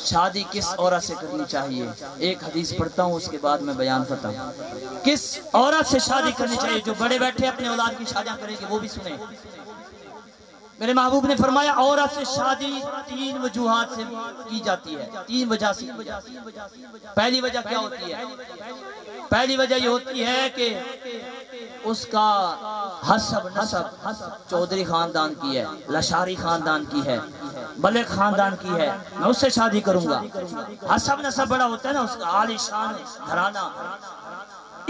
شادی کس عورت سے کرنی چاہیے؟ ایک حدیث پڑھتا ہوں، اس کے بعد میں بیان کرتا ہوں۔ کس عورت سے شادی کرنی چاہیے؟ جو بڑے بیٹھے اپنے اولاد کی شادیاں کریں گے وہ بھی سنیں۔ میرے محبوب نے فرمایا عورت سے شادی 3 وجوہات سے کی جاتی ہے، 3 وجہ سے۔ پہلی وجہ کیا ہوتی ہے؟ پہلی وجہ یہ ہوتی ہے کہ اس کا حسب نسب چودھری خاندان کی ہے، لشاری خاندان کی ہے، ملک خاندان کی ہے، میں اس سے شادی کروں گا۔ حسب نسب بڑا ہوتا ہے نا، اس کا عالی شان گھرانہ،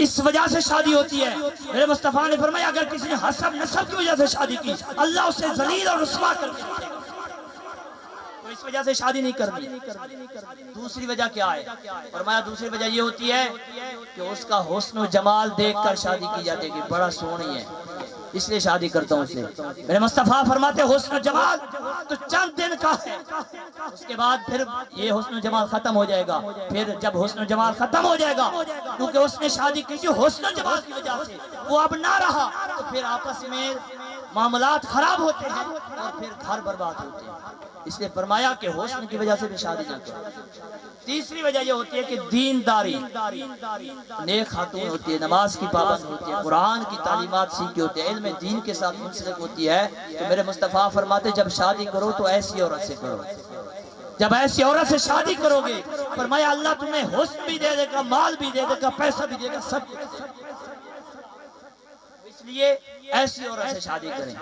اس وجہ سے شادی ہوتی ہے۔ میرے مصطفیٰ نے فرمایا اگر کسی نے حسب نسب کی وجہ سے شادی کی، اللہ اسے ذلیل اور رسوا کر کے رکھے گا، تو اس وجہ سے شادی نہیں کرنی۔ دوسری وجہ کیا ہے؟ فرمایا دوسری وجہ یہ ہوتی ہے کہ اس کا حسن و جمال دیکھ کر شادی کی جاتی ہے کہ بڑا سونی ہے، اس لیے شادی کرتا ہوں اسے۔ میرے مصطفیٰ فرماتے حسن و جمال تو چند دن کا ہے، اس کے بعد پھر یہ حسن و جمال ختم ہو جائے گا۔ پھر جب حسن و جمال ختم ہو جائے گا، کیونکہ اس نے شادی کی جو حسن و جمال کی وجہ سے وہ اب نہ رہا، تو پھر آپس میں معاملات خراب ہوتے ہیں اور پھر گھر برباد ہوتے ہیں۔ اس لیے فرمایا کہ حسن کی وجہ سے بھی شادی نہ کرو۔ تیسری وجہ یہ ہوتی ہے کہ دینداری، نیک خاتون ہوتی ہے، نماز کی پابند ہوتی ہے، قرآن کی تعلیمات سیکھی ہوتی ہے، علم دین کے ساتھ منسلک ہوتی ہے، تو میرے مصطفیٰ فرماتے جب شادی کرو تو ایسی عورت سے کرو۔ جب ایسی عورت سے شادی کرو گے فرمایا اللہ تمہیں حسن بھی دے دے گا، مال بھی دے دے گا، پیسہ بھی دے گا، سب کچھ۔ اس لیے ایسی عورت سے شادی کریں۔